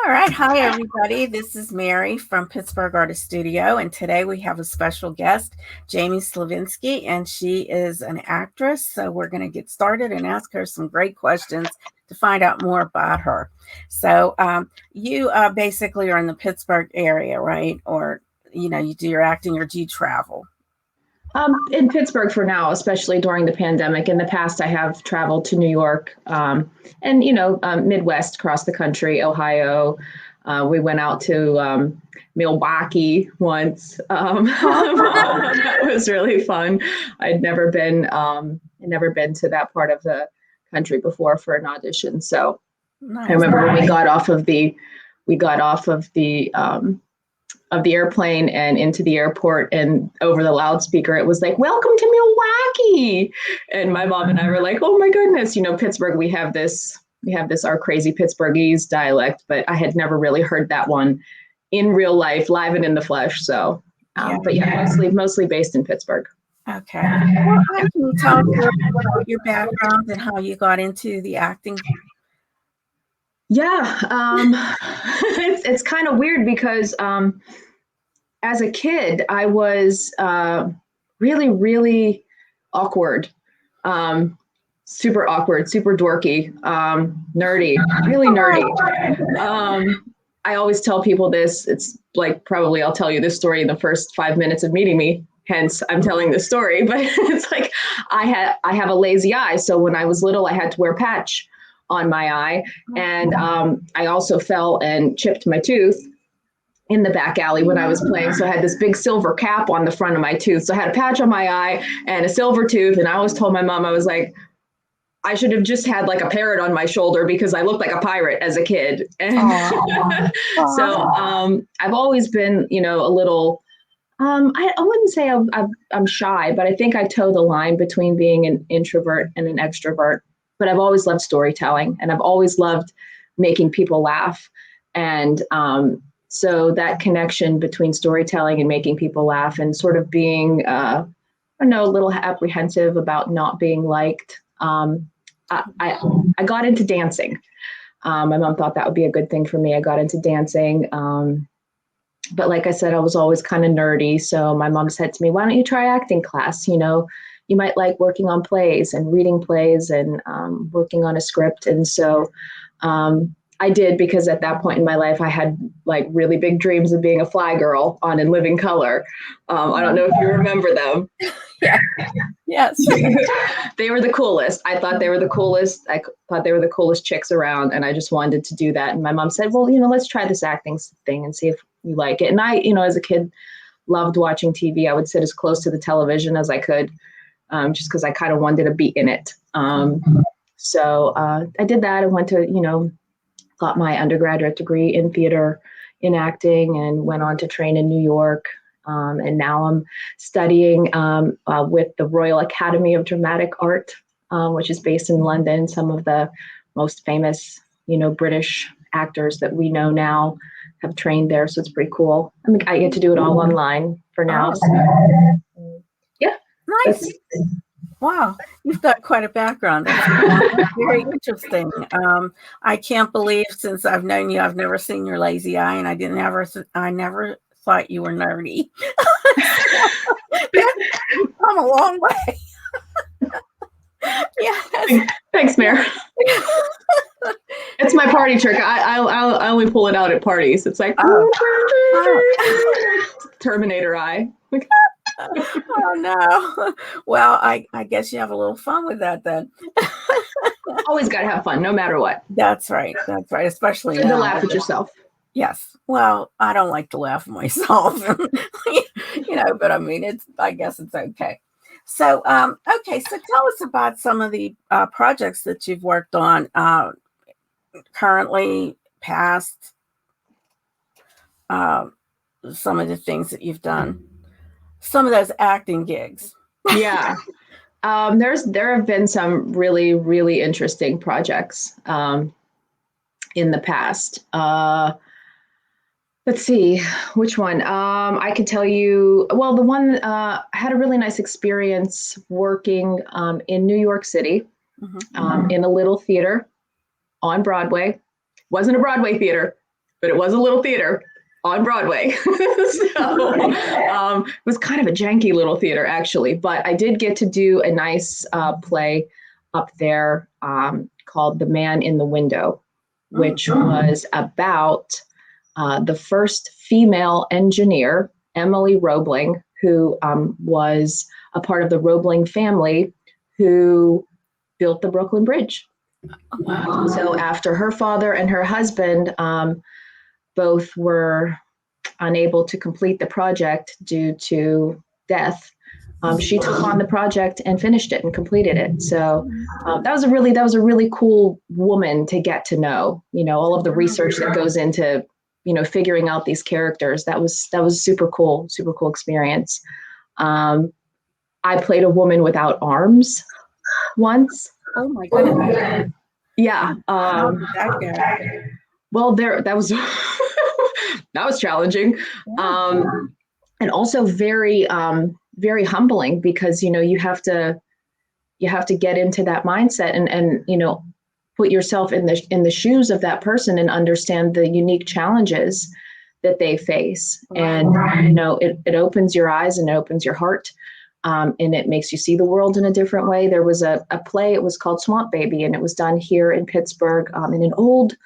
All right. Hi, everybody. This is Mary from Pittsburgh Artist Studio. And today we have a special guest, Jaime Slavinsky, and she is an actress. So we're going to get started and ask her some great questions to find out more about her. So you basically are in the Pittsburgh area, right? Or, you do your acting or do you travel? In Pittsburgh for now, especially during the pandemic. In the past, I have traveled to New York and, Midwest, across the country, Ohio. We went out to Milwaukee once. That was really fun. I'd never been to that part of the country before for an audition. So Nice. I remember when we got off of the airplane and into the airport, and over the loudspeaker it was like, "Welcome to Milwaukee." And my mom and I were like, "Oh my goodness, Pittsburgh, we have this our crazy Pittsburghese dialect," but I had never really heard that one in real life, live and in the flesh. So but mostly based in Pittsburgh. Okay. Well, can you tell us a little bit about your background and how you got into the acting? Yeah, it's kind of weird because as a kid, I was really, really awkward, super awkward, super dorky, nerdy, really nerdy. I always tell people this. It's like, probably I'll tell you this story in the first 5 minutes of meeting me. Hence, I'm telling this story. But it's like I have a lazy eye. So when I was little, I had to wear a patch on my eye. And I also fell and chipped my tooth in the back alley when I was playing. So I had this big silver cap on the front of my tooth. So I had a patch on my eye and a silver tooth. And I always told my mom, I was like, I should have just had like a parrot on my shoulder because I looked like a pirate as a kid. And so I've always been, a little, I wouldn't say I'm shy, but I think I toe the line between being an introvert and an extrovert. But I've always loved storytelling, and I've always loved making people laugh. And so that connection between storytelling and making people laugh, and sort of being, a little apprehensive about not being liked. I got into dancing. My mom thought that would be a good thing for me. I got into dancing. But like I said, I was always kind of nerdy. So my mom said to me, "Why don't you try acting class? You might like working on plays and reading plays and working on a script." And so I did, because at that point in my life, I had like really big dreams of being a fly girl on In Living Color. I don't know if you remember them. Yeah. Yes. They were the coolest. I thought they were the coolest. I thought they were the coolest chicks around, and I just wanted to do that. And my mom said, "Well, let's try this acting thing and see if you like it." And I, as a kid, loved watching TV. I would sit as close to the television as I could, just because I kind of wanted to be in it. So I did that. I went to, got my undergraduate degree in theater, in acting, and went on to train in New York. And now I'm studying with the Royal Academy of Dramatic Art, which is based in London. Some of the most famous, British actors that we know now have trained there. So it's pretty cool. I mean, I get to do it all online for now. So, yeah. Nice. Wow, you've got quite a background. That's very interesting. I can't believe, since I've known you, I've never seen your lazy eye, and I never thought you were nerdy. You've come a long way. Yes. Thanks, Mare. It's my party trick. I only pull it out at parties. It's like Terminator eye. Oh no. Well, I guess you have a little fun with that then. Always got to have fun, no matter what. That's right. Especially to laugh at yourself. Yes. Well, I don't like to laugh at myself, but I mean, I guess it's okay. So, okay. So tell us about some of the projects that you've worked on currently, past, some of the things that you've done. Some of those acting gigs. Yeah. There have been some really, really interesting projects in the past. Let's see, which one? I could tell you, well, the one, I had a really nice experience working in New York City, in a little theater on Broadway. Wasn't a Broadway theater, but it was a little theater on Broadway. So it was kind of a janky little theater, actually. But I did get to do a nice play up there called The Man in the Window, which was about the first female engineer, Emily Roebling, who was a part of the Roebling family who built the Brooklyn Bridge. So after her father and her husband both were unable to complete the project due to death, she took on the project and finished it and completed it. So that was a really cool woman to get to know. All of the research that goes into figuring out these characters. That was super cool experience. I played a woman without arms once. Oh my goodness. Yeah. How did that go? Well, that was that was challenging, and also very very humbling, because you have to get into that mindset and put yourself in the shoes of that person and understand the unique challenges that they face. And it opens your eyes and it opens your heart, and it makes you see the world in a different way. There was a play, it was called Swamp Baby, and it was done here in Pittsburgh, in an old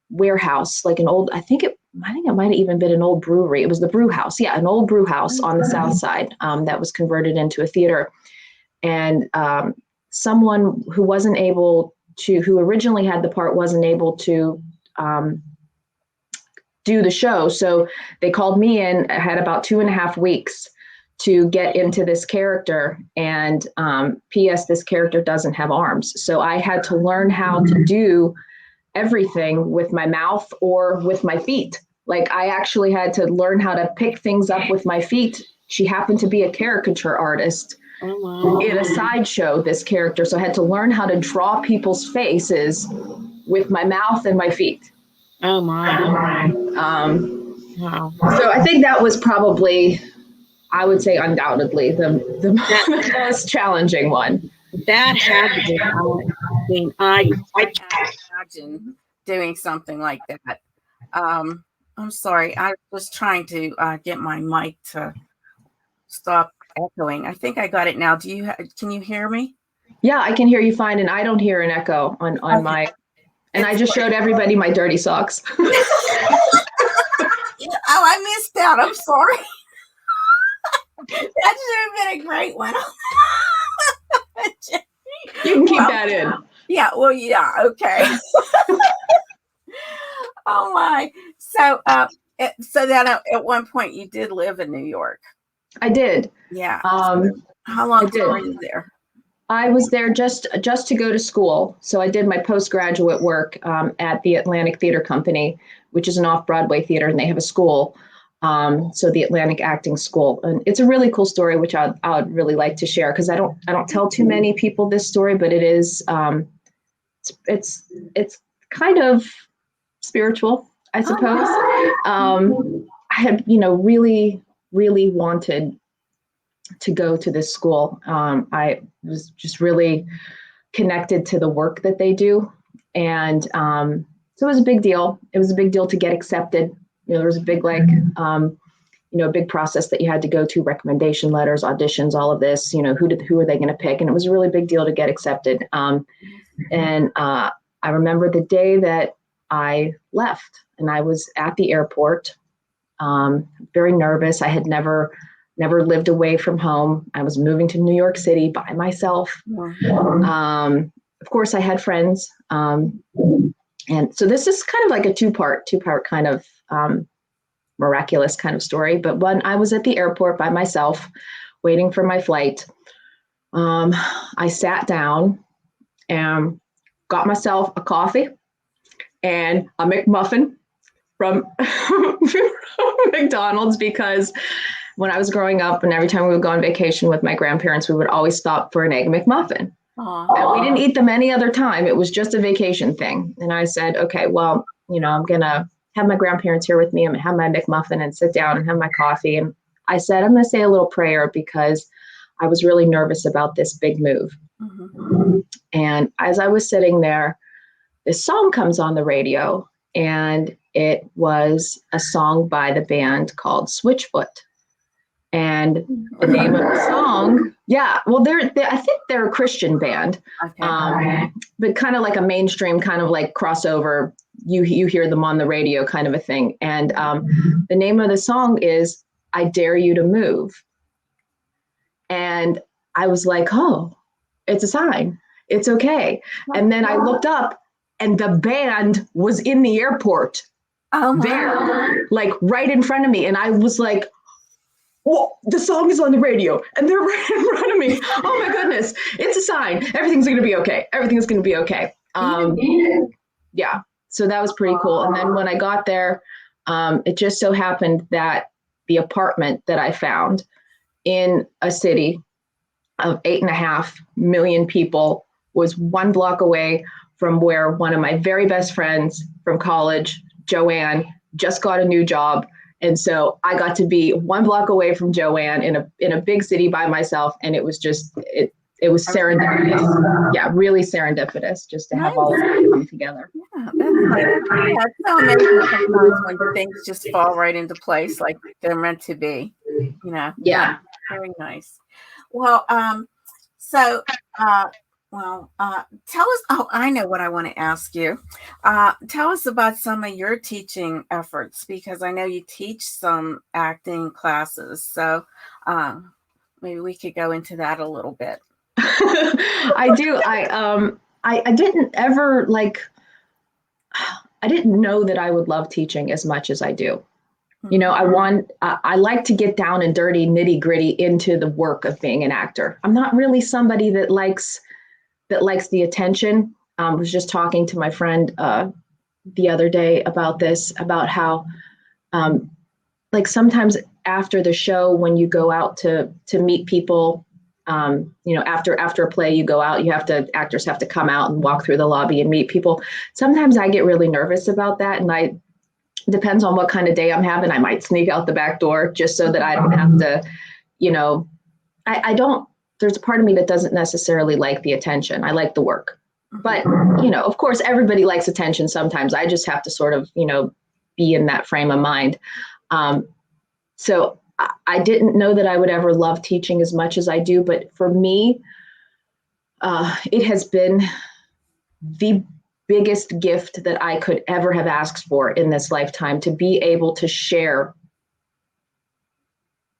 warehouse, like an old, I think it might have even been an old brewery. It was the brew house. Yeah, an old brew house on the south side that was converted into a theater. And someone who originally had the part wasn't able to do the show. So they called me in. I had about 2.5 weeks to get into this character. And P.S., this character doesn't have arms. So I had to learn how to do everything with my mouth or with my feet. Like, I actually had to learn how to pick things up with my feet. She happened to be a caricature artist in a sideshow, this character. So I had to learn how to draw people's faces with my mouth and my feet. Oh my. Wow. So I think that was probably, I would say undoubtedly, the most challenging one. That had to be. I mean, I can't imagine doing something like that. I'm sorry. I was trying to get my mic to stop echoing. I think I got it now. Can you hear me? Yeah, I can hear you fine, and I don't hear an echo on okay. my. And I just showed everybody my dirty socks. Oh, I missed that. I'm sorry. That should have been a great one. You can keep that in. Yeah. Well, yeah. Okay. Oh my. So then at one point you did live in New York. I did. Yeah. How long were you there? I was there just to go to school. So I did my postgraduate work at the Atlantic Theater Company, which is an off-Broadway theater, and they have a school. So the Atlantic Acting School, and it's a really cool story, which I would really like to share, because I don't tell too many people this story, but it is it's kind of spiritual, I suppose. I had really wanted to go to this school. I was just really connected to the work that they do, and so it was a big deal. It was a big deal to get accepted. There was a big a big process that you had to go to, recommendation letters, auditions, all of this. Who are they going to pick? And it was a really big deal to get accepted. And I remember the day that I left, and I was at the airport, very nervous. I had never lived away from home. I was moving to New York City by myself. Of course, I had friends. And so this is kind of like a two-part kind of miraculous kind of story. But when I was at the airport by myself, waiting for my flight, I sat down and got myself a coffee and a McMuffin from McDonald's, because when I was growing up and every time we would go on vacation with my grandparents, we would always stop for an Egg McMuffin. And we didn't eat them any other time. It was just a vacation thing. And I said, okay, well, I'm going to have my grandparents here with me. I'm going to have my McMuffin and sit down and have my coffee. And I said, I'm going to say a little prayer, because I was really nervous about this big move. Mm-hmm. And as I was sitting there, this song comes on the radio, and it was a song by the band called Switchfoot. And the name of the song, yeah, well, I think they're a Christian band, Okay. but kind of like a mainstream kind of like crossover. You hear them on the radio kind of a thing. And the name of the song is I Dare You to Move. And I was like, oh, it's a sign. It's okay. And then I looked up and the band was in the airport there, like right in front of me. And I was like, well, the song is on the radio and they're right in front of me. Oh my goodness. It's a sign. Everything's going to be okay. Everything's going to be okay. Yeah. So that was pretty cool. And then when I got there, it just so happened that the apartment that I found in a city of 8.5 million people was 1 block away from where one of my very best friends from college, Joanne, just got a new job. And so I got to be 1 block away from Joanne in a big city by myself. And it was just, it was serendipitous. Yeah, really serendipitous just to have all of it come together. Yeah, it's so amazing sometimes when things just fall right into place like they're meant to be, Yeah. Very nice. Well, tell us, oh, I know what I want to ask you. Tell us about some of your teaching efforts, because I know you teach some acting classes. So maybe we could go into that a little bit. I do. I didn't ever I didn't know that I would love teaching as much as I do. I like to get down and dirty, nitty gritty into the work of being an actor. I'm not really somebody that likes the attention. I was just talking to my friend the other day about this, about how sometimes after the show, when you go out to meet people, after a play, you go out, actors have to come out and walk through the lobby and meet people. Sometimes I get really nervous about that. And depends on what kind of day I'm having. I might sneak out the back door just so that I don't have to, I don't, there's a part of me that doesn't necessarily like the attention. I like the work, but of course everybody likes attention sometimes. I just have to sort of, be in that frame of mind. So I didn't know that I would ever love teaching as much as I do, but for me, it has been the biggest gift that I could ever have asked for in this lifetime, to be able to share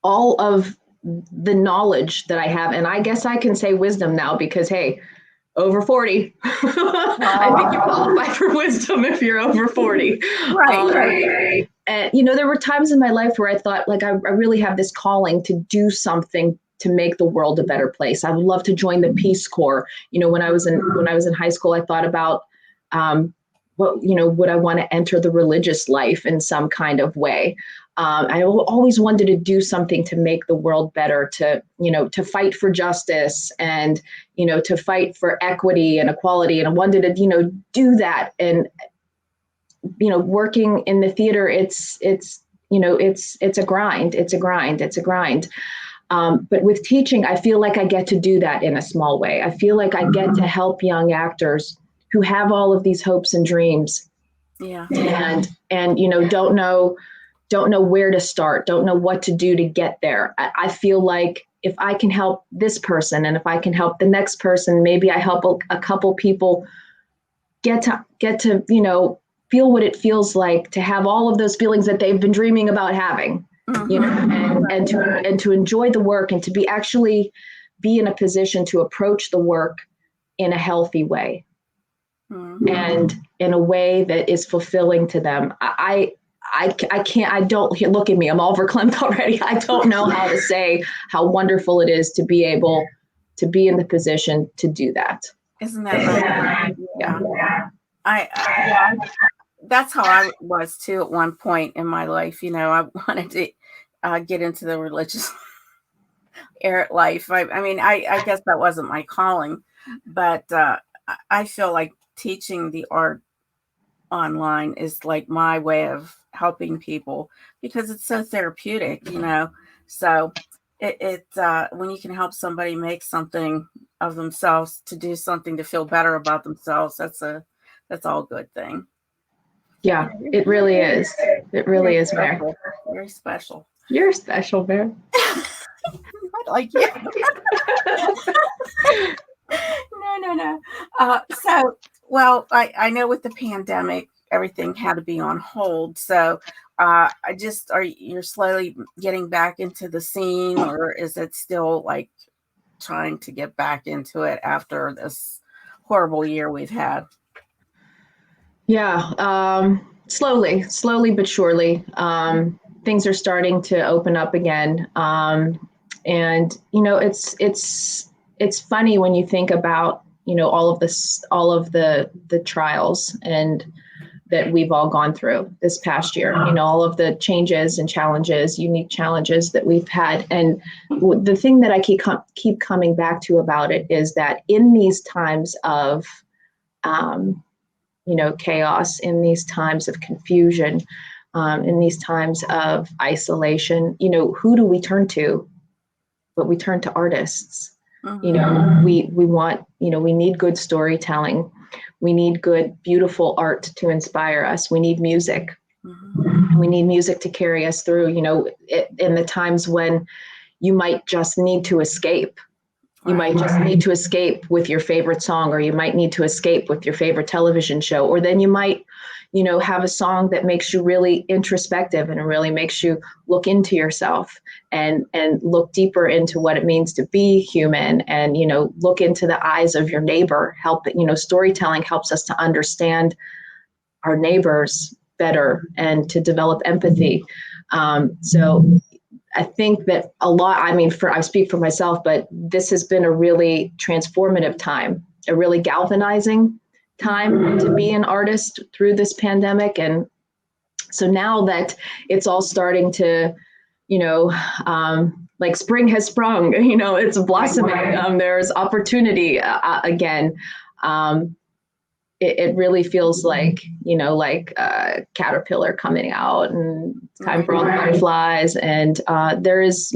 all of the knowledge that I have. And I guess I can say wisdom now because, hey, over 40. I think you qualify for wisdom if you're over 40. Right. And, there were times in my life where I thought, I really have this calling to do something to make the world a better place. I would love to join the Peace Corps. When I was in high school, I thought about, would I want to enter the religious life in some kind of way? I always wanted to do something to make the world better, to fight for justice and, to fight for equity and equality. And I wanted to, do that. And, working in the theater, it's a grind. It's a grind. But with teaching, I feel like I get to do that in a small way. I feel like I get to help young actors who have all of these hopes and dreams. Yeah. And don't know where to start, don't know what to do to get there. I feel like if I can help this person and if I can help the next person, maybe I help a couple people get to feel what it feels like to have all of those feelings that they've been dreaming about having, and to enjoy the work and to be in a position to approach the work in a healthy way. And in a way that is fulfilling to them. I don't look at me. I'm all verklempt already. I don't know how to say how wonderful it is to be able to be in the position to do that. Isn't that right? Yeah. That's how I was too at one point in my life. I wanted to get into the religious life. I guess that wasn't my calling, but I feel like teaching the art online is like my way of helping people because it's so therapeutic, so it when you can help somebody make something of themselves, to do something to feel better about themselves, that's all a good thing. Yeah, it really is. It really is, Bear. Very special. You're special, Bear. Not like you. No. Well, I know with the pandemic, everything had to be on hold. So you're slowly getting back into the scene, or is it still like trying to get back into it after this horrible year we've had? Yeah, slowly but surely. Things are starting to open up again. And it's funny when you think about all of this, all of the trials and that we've all gone through this past year. All of the changes and challenges, unique challenges that we've had. And the thing that I keep coming back to about it is that in these times of chaos, in these times of confusion, in these times of isolation, who do we turn to? But we turn to artists. Mm-hmm. We want, we need good storytelling. We need good, beautiful art to inspire us. We need music. Mm-hmm. We need music to carry us through, in the times when you might just need to escape. You might just need to escape with your favorite song, or you might need to escape with your favorite television show, or then you might, have a song that makes you really introspective and it really makes you look into yourself and look deeper into what it means to be human, and, look into the eyes of your neighbor. Storytelling helps us to understand our neighbors better and to develop empathy. So I think that a lot, I speak for myself, but this has been a really transformative time, a really galvanizing time to be an artist through this pandemic. And so now that it's all starting to, like spring has sprung, it's blossoming. There's opportunity again. It really feels like, like a caterpillar coming out, and it's time for all the butterflies. And there is,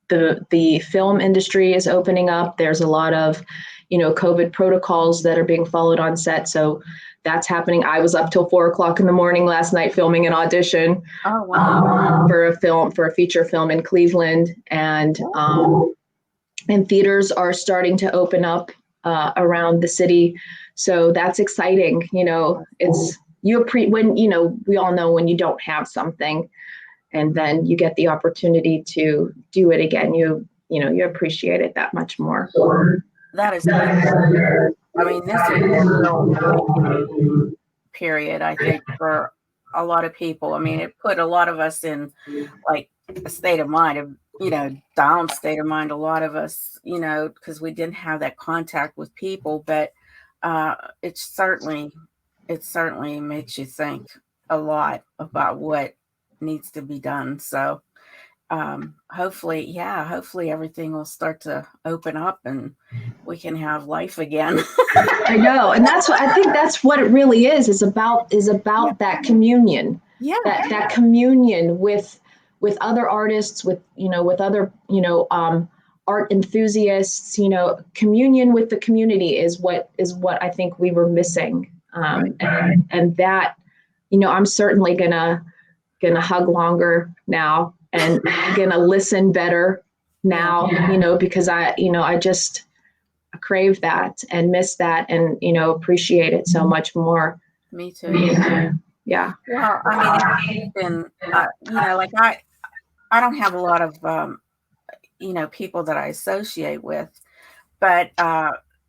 the film industry is opening up. There's a lot of, COVID protocols that are being followed on set. So that's happening. I was up till 4:00 in the morning last night filming an audition. Oh, wow. For a feature film in Cleveland. And theaters are starting to open up around the city. So that's exciting. It's when, we all know when you don't have something and then you get the opportunity to do it again, you appreciate it that much more. That is good. This was a real awakening period, I think, for a lot of people. It put a lot of us in like a state of mind, down state of mind, a lot of us, because we didn't have that contact with people. But it certainly makes you think a lot about what needs to be done. So hopefully everything will start to open up and we can have life again. I know. And that's what I think, that's what it really is about that communion. Yeah. That communion with other artists, with other, art enthusiasts, communion with the community is what I think we were missing. And that, I'm certainly gonna hug longer now, and gonna listen better now, because I just crave that and miss that, and appreciate it so much more. Me too. Yeah. Well, it's been like I don't have a lot of people that I associate with, but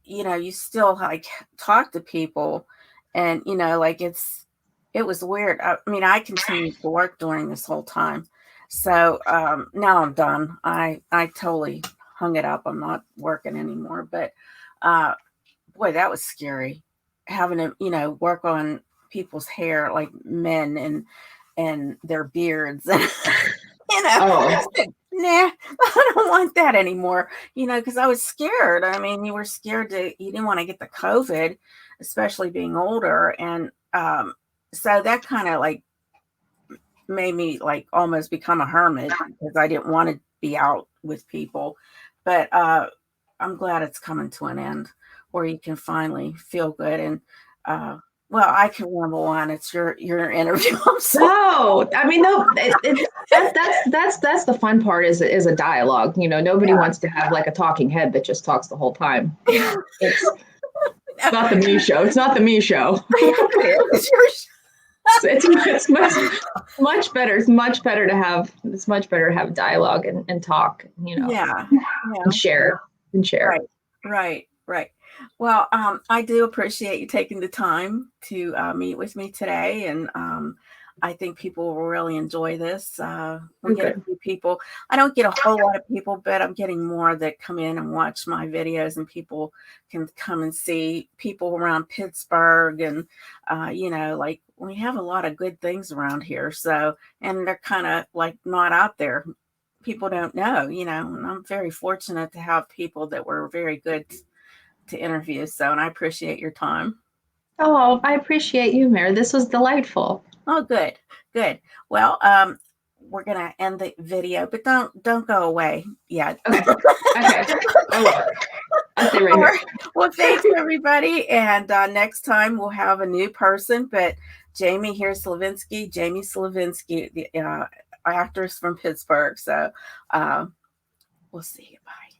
you still like talk to people, and like it was weird. I continued to work during this whole time. So now I'm done. I totally hung it up. I'm not working anymore. But boy, that was scary. Having to, work on people's hair, like men and their beards. I said, nah, I don't want that anymore. Because I was scared. You were scared you didn't want to get the COVID, especially being older. And so that kind of like made me like almost become a hermit, because I didn't want to be out with people. But I'm glad it's coming to an end where you can finally feel good. And Well, I can ramble on. It's your interview. I'm sorry. No, I mean, no, that's the fun part is a dialogue. You know, nobody wants to have like a talking head that just talks the whole time. You know, it's not the me show. It's not the me show. It's your It's much better. It's much better to have dialogue and talk, you know, yeah. and share and share. Right. Well, I do appreciate you taking the time to meet with me today, and I think people will really enjoy this. We get a Okay. few people. I don't get a whole lot of people, but I'm getting more that come in and watch my videos, and people can come and see people around Pittsburgh, and like we have a lot of good things around here. So, and they're kind of like not out there. People don't know, and I'm very fortunate to have people that were very good to interview. So, and I appreciate your time. Oh, I appreciate you, Mary. This was delightful. Oh, good. Well, we're gonna end the video, but don't go away yet. Okay. Okay. I will. I'll stay right All here. right. Well, thanks everybody, and next time we'll have a new person. But Jaime Slavinsky, the actress from Pittsburgh. So we'll see you. Bye.